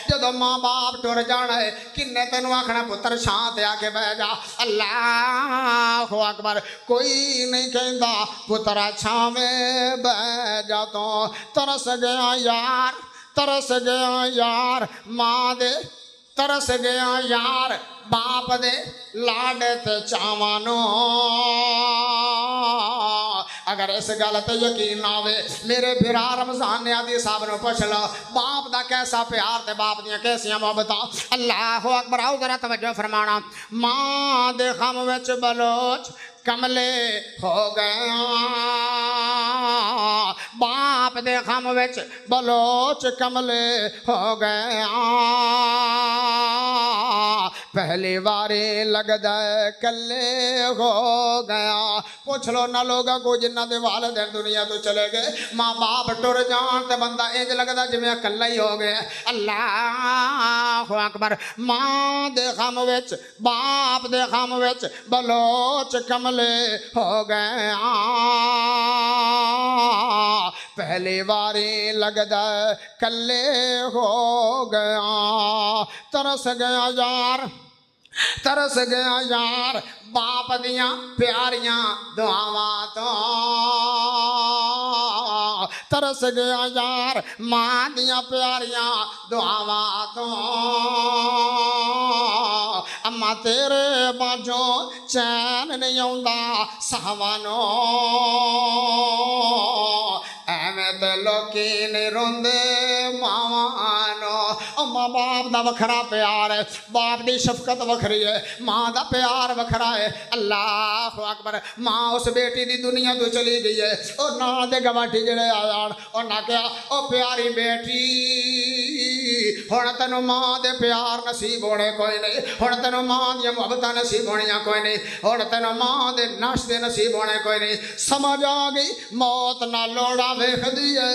جدو ماں باپ ٹر جانا ہے کنے تینوں آکھنا پتر چھاں تے آ کے بہ جا اللہ اکبر کوئی نہیں کہندا پترا چھاویں بہ جا تو ترس گیا یار ماں دے ترس گیا یار باپ دے لاڈے تے چاواں اگر اس گل تے یقین نہ ہوئے میرے بھرا رمضان نیادی صاحب نو پوچھ لو باپ دا کیسا پیار تے باپ دیاں کیسیاں محبتاں اللہ اکبر آؤ ذرا توجہ فرمانا ماں دے غم وچ بلوچ کملے ہو گیا باپ دے غم وچ بلوچ کملے ہو گیا پہلی باری لگدا ہے کلے ہو گیا پوچھ لو نہ لوگا کو جنہ دے والدین دنیا تو چلے گئے ماں باپ ٹر جان تے بندہ انج لگدا جویں کلا ہی ہو گیا اللہ اکبر ماں دے غم وچ باپ دے غم وچ بلوچ کملے ہو گیا پہلی باری لگدا کلے ہو گیا ترس گیا یار ترس گیا یار باپ دیاں پیاریاں دعاواں تو ترس گیا یار ماں دیاں پیاریاں دعاواں تو اما تیرے باجوں چین نہیں آوندا سہوانو ایویں تے لوکی نہیں روندے ماوانو ماں باپ دا وکھرا پیار ہے باپ دی شفقت وکھری ہے ماں دا پیار وکھرا ہے اللہ اکبر ماں اس بیٹی دی دنیا تو چلی گئی ہے اور نہ دے گواٹھی جڑے آیان اور نہ کیا او پیاری بیٹی ہن تینوں ماں دے پیار نصیب ہونے کوئی نہیں ہن تینوں ماں دی محبت نصیب ہونیاں کوئی نہیں ہن تینوں ماں دے ناشتے نصیب ہونے کوئی نہیں سمجھ آ گئی موت نہ لوڑا ویکھ دیے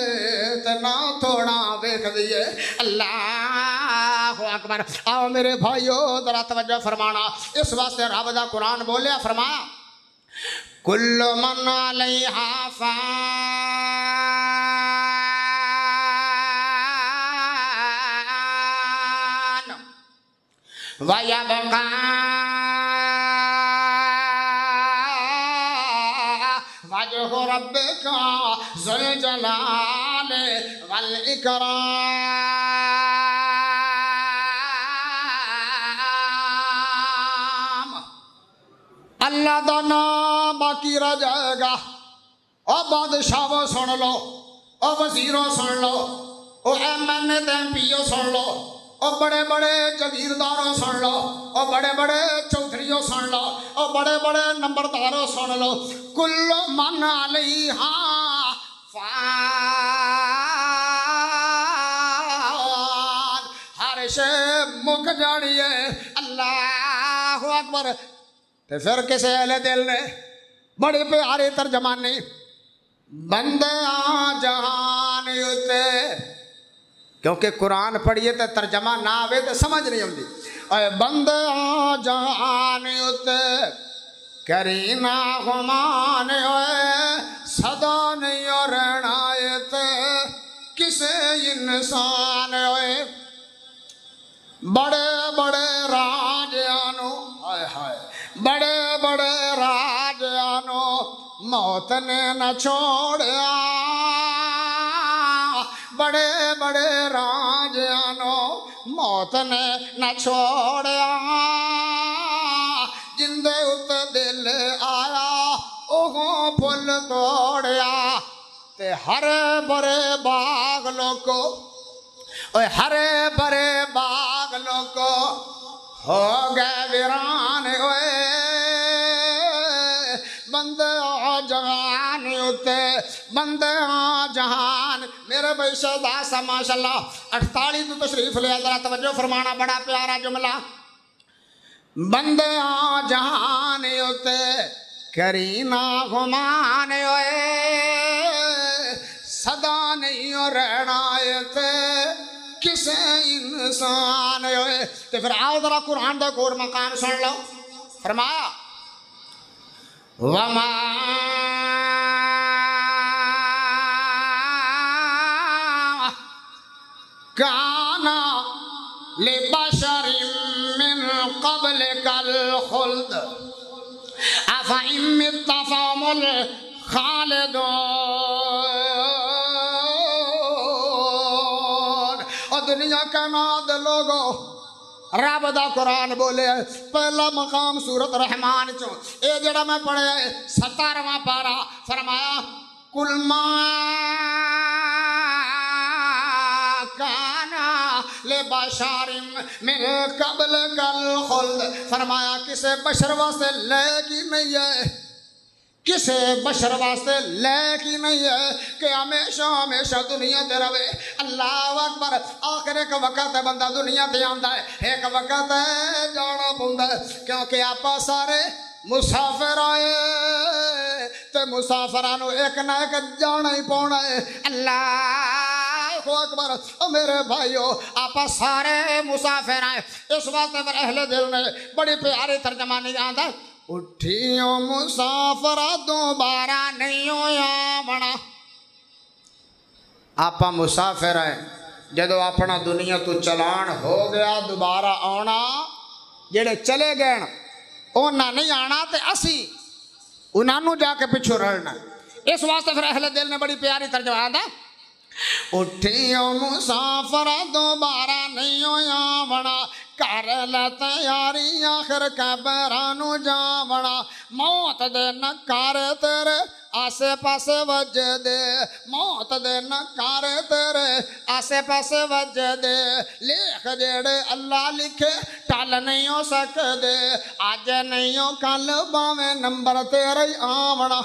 تے نہ تھوڑا ویکھ دیے اللہ اکبر آؤ میرے بھائیو ذرا توجہ فرمانا اس واسطے رب دا قرآن بولیا فرمایا کل من علیہا فان وَيَبْقَى وَجْهُ رَبِّكَ ذُو الْجَلَالِ وَالْإِكْرَامِ اللہ دا نام باقی رہ جائے گا او بادشاہوں سن لو او وزیروں سن لو او M N A M P او سن لو او بڑے بڑے جگیرداروں سن لو او بڑے بڑے چودھریوں سن لو او بڑے بڑے نمبرداروں سن لو کل من علیہا فان ہر شے مک جانی ہے اللہ اکبر تے پھر کسے اہل دل نے بڑی پیاری ترجمانی بندے جہان اتے کیونکہ قرآن پڑھیے تے ترجمہ نہ آوے تے سمجھ نہیں ہوندی اے بندے جہان اتے کرینا غمان ہوئے صدا نہیں رہنا تے کسے انسان ہوئے بڑے بڑے راجانو ہائے ہائے بڑے بڑے راجانو موت نے نہ چھوڑیا بڑے بڑے راجانو موت نے نہ چھوڑیا جندے ات دل آیا اوہوں پھل توڑیا تے ہرے برے باغ لوگو ہرے برے باغ لوگو ہو گئے ویران ہوئے بندے جہان ہوتے بندے جہان میرے بھائی شہدہ سا ماشاءاللہ 48 تو تشریف لیا ذرا توجہ فرمانا بڑا پیارا جملہ بندے جہان ہوتے کرینا غمان ہوئے صدا نہیں رہنا ہوتے کسے انسان ہوئے تو پھر آؤ ذرا قرآن دا کور مقام سن لو فرمایا وَمَا كَانَ لِبَشَرٍ مِّن قَبْلِكَ الْخُلْدُ أَفَإِن مِّتَّ فَهُمُ الْخَالِدُونَ اور دنیا کے ناد لوگو رب دا قرآن بولے پہلا مقام سورت رحمان چوں اے جڑا میں پڑھے 17واں پارا فرمایا کل ما کانا لبشر من قبل الخلد فرمایا کسے بشر واسطے لائق ہی نہیں ہے کسے بشر واسطے لائق ہی نہیں ہے کہ ہمیشہ ہمیشہ دنیا تے رہے اللہ اکبر آخر ایک وقت ہے بندہ دنیا تے آندا ہے ایک وقت ہے جانا پوندا ہے کیونکہ آپا سارے مسافر آئے تے مسافرانو ایک نہ ایک جانا ہی پونا ہے اللہ اکبر میرے بھائیو آپا سارے مسافر آئے اس واسطے پر اہل دل نے بڑی پیاری ترجمہ نہیں آندا اٹھیوں مسافرہ دوبارہ نہیں ہویا بنا آپا مسافر ہیں جدو اپنا دنیا تو چلان ہو گیا دوبارہ آنا جڑے چلے گئے اونا نہیں آنا تے اسی انہوں جا کے پچھو رہنا اس واسطے پھر اہل دل نے بڑی پیاری ترجمہ آدھا اٹھیوں مسافرہ دوبارہ نہیں ہویا بنا کر لے تیاری آخر قبرانو جا بنا موت دے نکارے تیرے آسے پاسے وجہ دے موت دے نکارے تیرے آسے پاسے وجہ دے لکھ جیڑے اللہ لکھے ٹال نہیں ہو سکدے آج نہیں ہو کل باویں نمبر تیرے آمنا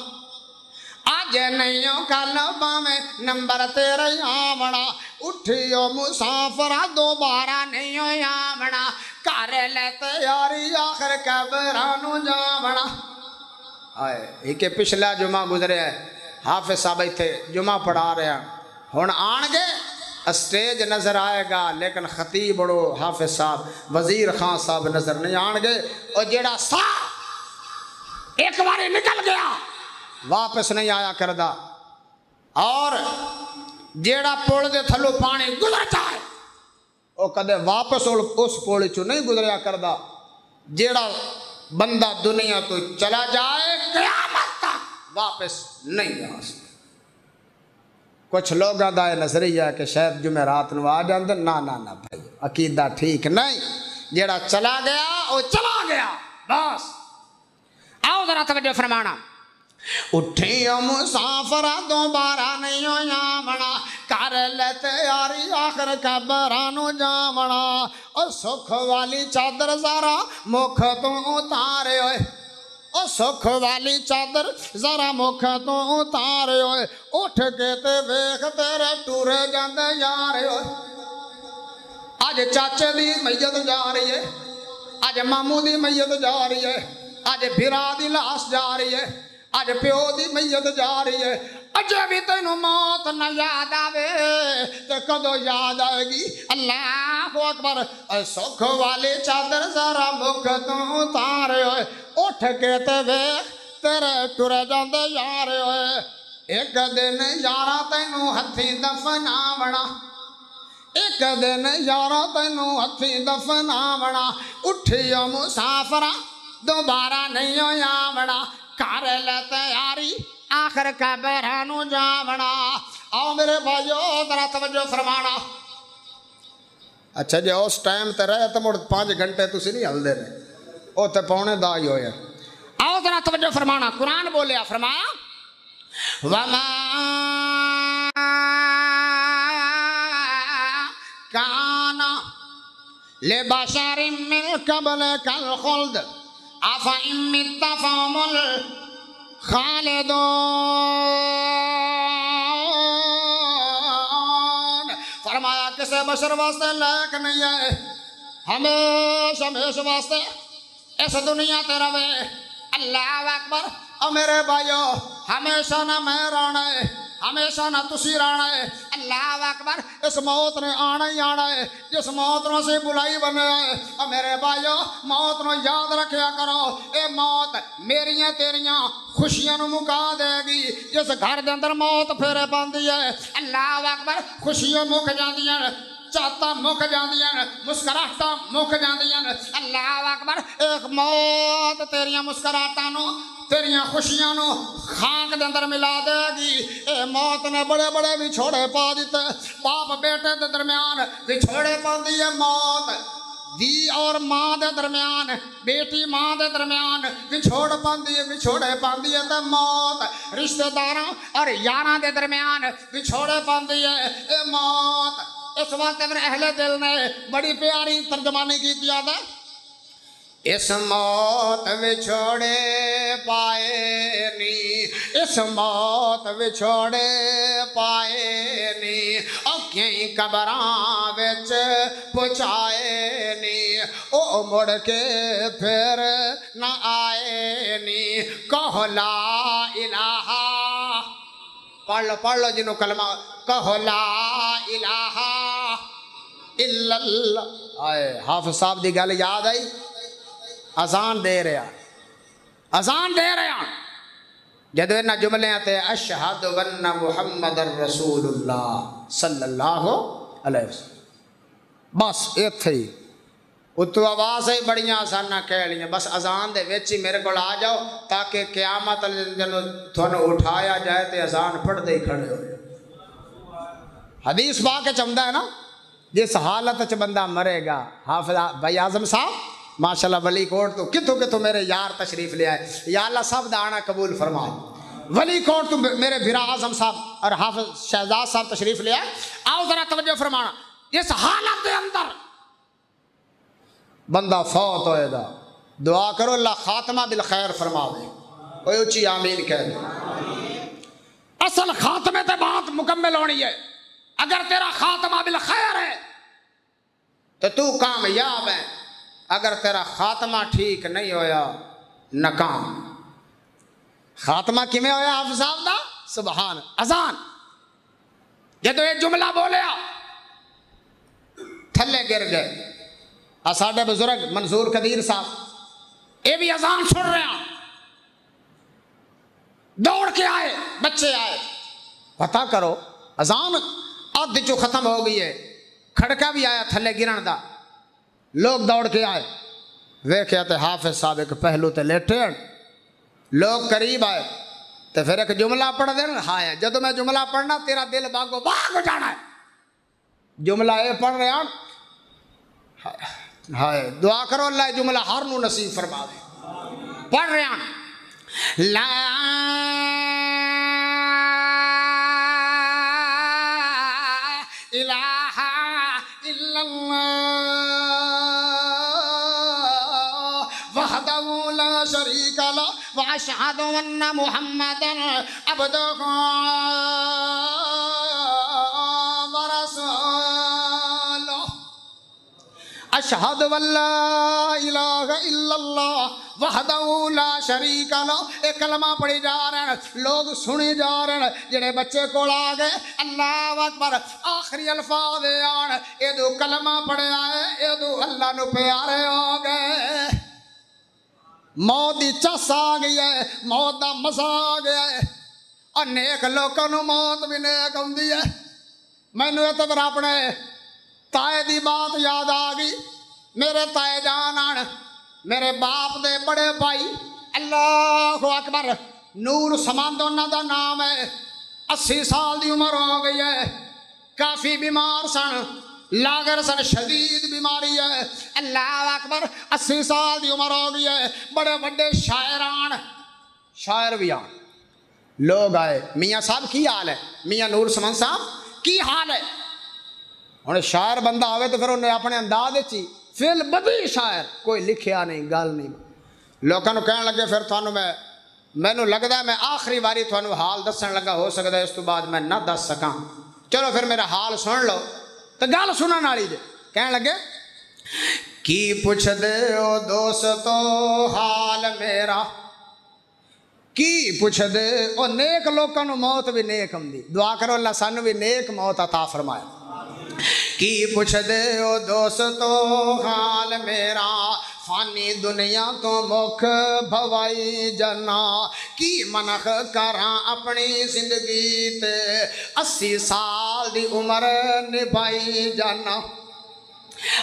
آج نہیں ہو کل باویں نمبر تیرے آمنا اٹھیو مسافرہ دوبارہ نہیں ہو آمنا کر لے تیاری آخر قبرانو جامنا آئے ایک پچھلا جمعہ گزرے ہے حافظ صاحب تھے جمعہ پڑھا رہے ہیں ہون آن گے اسٹیج نظر آئے گا لیکن خطیب بڑو حافظ صاحب وزیر خان صاحب نظر نہیں آن گے اور جیڑا ایک باری نکل گیا واپس نہیں آیا کردہ اور جیڑا پوڑ دے تھلو پانی گزر جائے وہ کدے واپس اس پوڑی چو نہیں گزریا کردہ جیڑا بندہ دنیا تو چلا جائے قیامت تک واپس نہیں آ سکتا کچھ لوگاں دا نظریہ ہے کہ شاید جمعرات نو آ جاندے نا بھائی عقیدہ ٹھیک نہیں جیڑا چلا گیا وہ چلا گیا بس آؤ ذرا توجہ فرمانا اٹھیو مسافرہ دوبارہ نہیں ہو جامنا کر لے تیاری آخر قبرانو جامنا اور سکھ والی چادر ذرا مکھ تو اتارے ہوئے اور سکھ والی چادر ذرا مکھ تو اتارے ہوئے اٹھ کے تے ویکھ تیرے ٹورے جاندے یارے ہوئے آج چاچے دی میت جا رہی ہے آج ماموں دی میت جا رہی ہے آج بھرا دی لاش جا رہی ہے آج پیو دی میت جا رہی ہے اجے بھی تینوں موت نہ یاد آوے تے کدو یاد آئے گی اللہ اکبر سکھ والی چادر ذرا مکھ تو اتارے ہوئے اٹھ کے تے ویکھ تیرے ٹرے جاندے یارے ہوئے ایک دن یارا تینوں ہتھی دفناونا ایک دن یارا تینوں ہتھی دفناونا اٹھیو مسافرہ دوبارہ نہیں ہو آونا کر لے تیاری آخر قبرانو جامنا آؤ میرے بھائیو ذرا توجہ فرمانا اچھا جی اس ٹائم تے رہے تو مڑ 5 گھنٹے تسی نہیں ہل دے رہے او تے پونے دا ہی ہویا آؤ ذرا توجہ فرمانا قرآن بولیا فرمایا وَمَا كَانَ لِبَشَرٍ مِّن قَبْلِكَ الْخُلْدُ أَفَإِن مِّتَّ فَهُمُ الْخَالِدُونَ فرمایا کسے بشر واسطے لائق نہیں ہے ہمیشہ واسطے اس دنیا تے رہے اللہ اکبر اور میرے بھائیو ہمیشہ نہ میں رہنا ہے ہمیشہ نہ تسی رہنا ہے اللہ اکبر اس موت نے آنا ہی آنا ہے جس موت نے سے بلائی بنے ہے اور میرے بھائیو موت نے یاد رکھیا کرو اے موت میریاں تیریاں خوشیاں نو مکا دے گی جس گھر دے اندر موت پھیرے پاندی ہے اللہ اکبر خوشیاں مک جاندیاں چاہتا مک جاندیاں مسکراہٹاں مک جاندیاں اللہ اکبر ایک موت تیریاں مسکراہٹاں تیریاں خوشیاں نو خاک دے اندر ملا دے گی اے موت نے بڑے بڑے وچھوڑے پا دیتے باپ بیٹے دے درمیان وچھوڑے پا دی ہے موت دی اور ماں دے درمیان بیٹی ماں دے درمیان وچھوڑ پاندی ہے وچھوڑے پاندی ہے تے موت رشتہ داراں اور یاراں دے درمیان وچھوڑے پاندی ہے اے موت اس واسطے پھر اہل دل نے بڑی پیاری ترجمانی کی دیا تھا اس موت وچھوڑے پائے نی اس موت وچھوڑے پائے نی او کہیں قبراں وچ پہنچائے نی او مڑ کے پھر نہ آئے نی کہو لا الہ پڑھ لو جنہوں کلمہ کہو لا الہ الا اللہ آئے حافظ صاحب دی گل یاد آئی اذان دے رہا جدو انہا جملے آتے اشہد ون محمد رسول اللہ صلی اللہ علیہ وسلم بس ایتھے ہی اتو آواز ہی بڑیاں آسانہ کہہ لیاں بس اذان دے ویچی میرے کو آ جاؤ تاکہ قیامت جنہوں تھوڑا اٹھایا جائے تے اذان پڑھ دے کھڑے ہو حدیث باقی چمدہ ہے نا جس حالت چ بندہ مرے گا حافظ بھائی اعظم صاحب ماشاءاللہ ولی کوٹ تو کتوں میرے یار تشریف لے آئے یا اللہ صاحب دا آنا قبول فرمائے ولی کوٹ تو میرے بھرا اعظم صاحب اور حافظ شہزاد صاحب تشریف لے آئے آؤ ذرا توجہ فرمانا اس حالت دے اندر بندہ فوت ہوئے گا دعا کرو اللہ خاتمہ بالخیر فرما دے اوہ اچھی آمین کہہ دے اصل خاتمے تے بات مکمل ہونی ہے اگر تیرا خاتمہ بالخیر ہے تو کامیاب ہے اگر تیرا خاتمہ ٹھیک نہیں ہویا ناکام خاتمہ کیویں ہویا حافظ صاحب دا سبحان اذان جدو یہ جملہ بولیا تھلے گر گئے ساڈے بزرگ منظور قدیر صاحب یہ بھی اذان سن رہے ہیں دوڑ کے آئے بچے آئے پتہ کرو اذان آدھی جو ختم ہو گئی ہے کھڑکا بھی آیا تھلے گرن دا لوگ دوڑ کے آئے ویکھیا تے حافظ صاحب ایک پہلو تے لیٹے لوگ قریب آئے تے پھر ایک جملہ پڑھ دینا ہائے جدو میں جملہ پڑھنا تیرا دل باغ ہو جانا ہے جملہ اے پڑھ رہے ہیں ہائے دعا کرو اللہ جملہ ہر نو نصیب فرما دے پڑھ رہے ہیں لا الہ الا اللہ وحدہ لا شریک لہ واشہد ان محمدا عبدہ ورسولہ اشہد ان لا الہ الا اللہ وحدہ لا شریک لہ ایک کلمہ پڑھی جا رہے ہیں لوگ سنی جا رہے ہیں جنہیں بچے کو آ گئے اللہ اکبر آخری الفاظ آن ایدو کلمہ پڑھے آئے ایدو اللہ نو پیارے ہو گئے موت دی چس آ گئی ہے موت دا مزہ آ گیا ہے اور نیک لوگوں نو موت بھی نیک ہوندی ہے میں نے تو پھر اپنے تائے دی بات یاد آ گئی میرے تائے جان آن میرے باپ دے بڑے بھائی اللہ اکبر نور سمند انہاں دا نام ہے 80 سال دی عمر ہو گئی ہے کافی بیمار سن لاغر سن شدید بیماری ہے اللہ اکبر 80 سال دی عمر ہو گئی ہے بڑے بڑے شاعر بھی آن لوگ آئے میاں صاحب کی حال ہے میاں نور سمند صاحب کی حال ہے انہیں شاعر بندہ آوے تو پھر انہیں اپنے انداز چی فیل بدی شاعر کوئی لکھیا نہیں گل نہیں لوگوں نے کہنے لگے پھر تھانوں میں نو لگدا ہے میں آخری باری تھانوں حال دسن لگا ہو سکتا ہے اس تو بعد میں نہ دس سکاں چلو پھر میرا حال سن لو تو گل سنن والی جے کہنے لگے کی پوچھ دے او دوستو حال میرا کی پوچھ دے او نیک لوگوں نو موت بھی نیک ہوندی دعا کرو اللہ سانو بھی نیک موت عطا فرمائے کی پوچھ دے او دوستو حال میرا فانی دنیا تو مکھ بھوائی جنا کی منخ کراں اپنی زندگی تے 80 سال دی عمر نبھائی جنا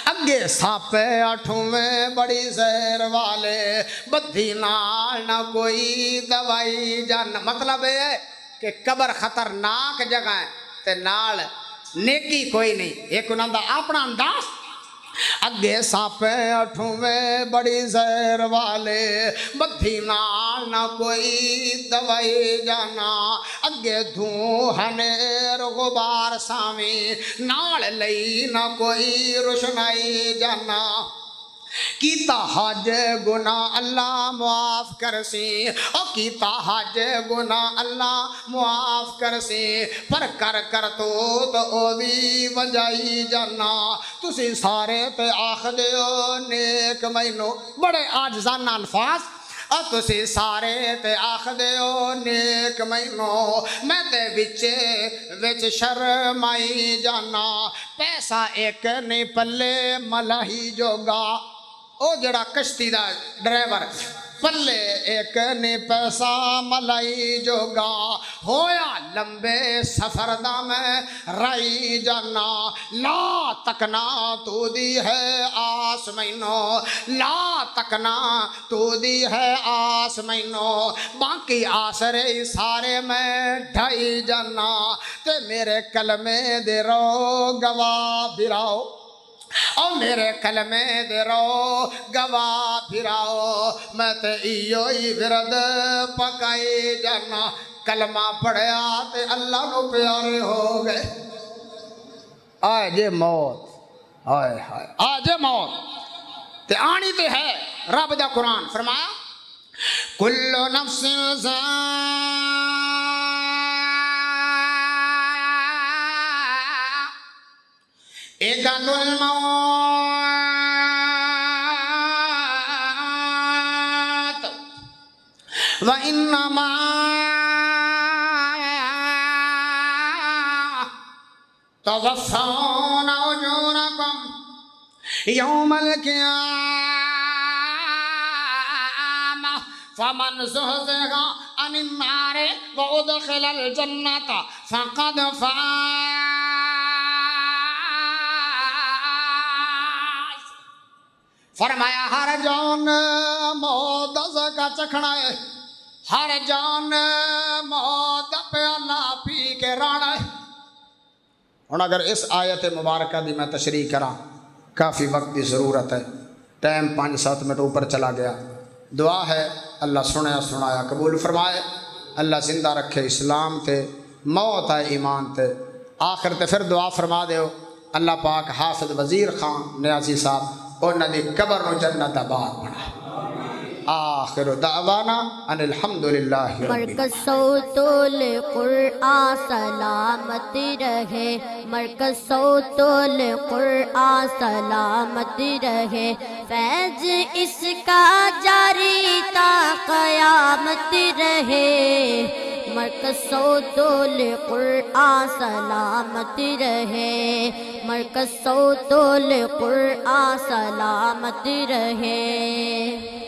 اگے ساپے اٹھویں بڑی زہر والے بدھی نال نہ کوئی دوائی جن مطلب ہے کہ قبر خطرناک جگہ ہے تے نال نیکی کوئی نہیں ایک انہاں دا اپنا انداز اگے سانپیں اٹھویں بڑی زہر والے بدھی نال نہ کوئی دوائی جانا اگے دھوں ہنیر غبار سامی نال لئی نہ کوئی روشنائی جانا کیتا حج گناہ اللہ معاف کرسی او کیتا حج گناہ اللہ معاف کرسی پر کر تو او بھی وجائی جانا تسی سارے تے آخ دیو نیک مینو بڑے عاجزانہ الفاظ اور تسی سارے تے آخ دیو نیک مینو میں تے وچ شرمائی جانا پیسہ ایک نہیں پلے ملاہی جوگا او جڑا کشتی دا ڈرائیور پلے ایک نے پیسہ ملائی جوگا ہویا لمبے سفر دا میں رائی جانا لا تکنا تو دی ہے آس مینو لا تکنا تو دی ہے آس مینو باقی آسرے سارے میں ڈھائی جانا تے میرے کلمے دے رو گواہ بھراؤ او میرے کلمے دے رو گواہ پھراؤ میں تے ایو ہی ورد پکائی جانا کلمہ پڑھیا تے اللہ نو پیارے ہو گئے آئے جے موت آئے جے موت تے آنی تے ہے رب دا قرآن فرمایا کل نفس ایقات الموت وَإِنَّمَا تَوَفَّوْنَ أُجُورَكُمْ يَوْمَ الْقِيَامَةِ فَمَنْ زُحْزِحَ عَنِ النَّارِ وَأُدْخِلَ الْجَنَّةَ فَقَدْ فَازَ فرمایا ہر جان موت کا چکھنا ہے ہر جان موت پیالہ پی کے رانا ہے اور اگر اس آیت مبارکہ دی میں تشریح کراں کافی وقت کی ضرورت ہے ٹائم 5-7 منٹ اوپر چلا گیا دعا ہے اللہ سنایا قبول فرمائے اللہ زندہ رکھے اسلام تے موت ہے ایمان تے آخر تے پھر دعا فرما دیو اللہ پاک حافظ وزیر خان نیازی صاحب اور ندی قبر و جنت آباد بنا آخر دعوانا ان الحمدللہ مرکز صوت القرآن سلامت رہے مرکز صوت القرآن سلامت رہے فیض اس کا جاری تا قیامت رہے مرکز صوت القرآن سلامت رہے مرکز صوت القرآن سلامت رہے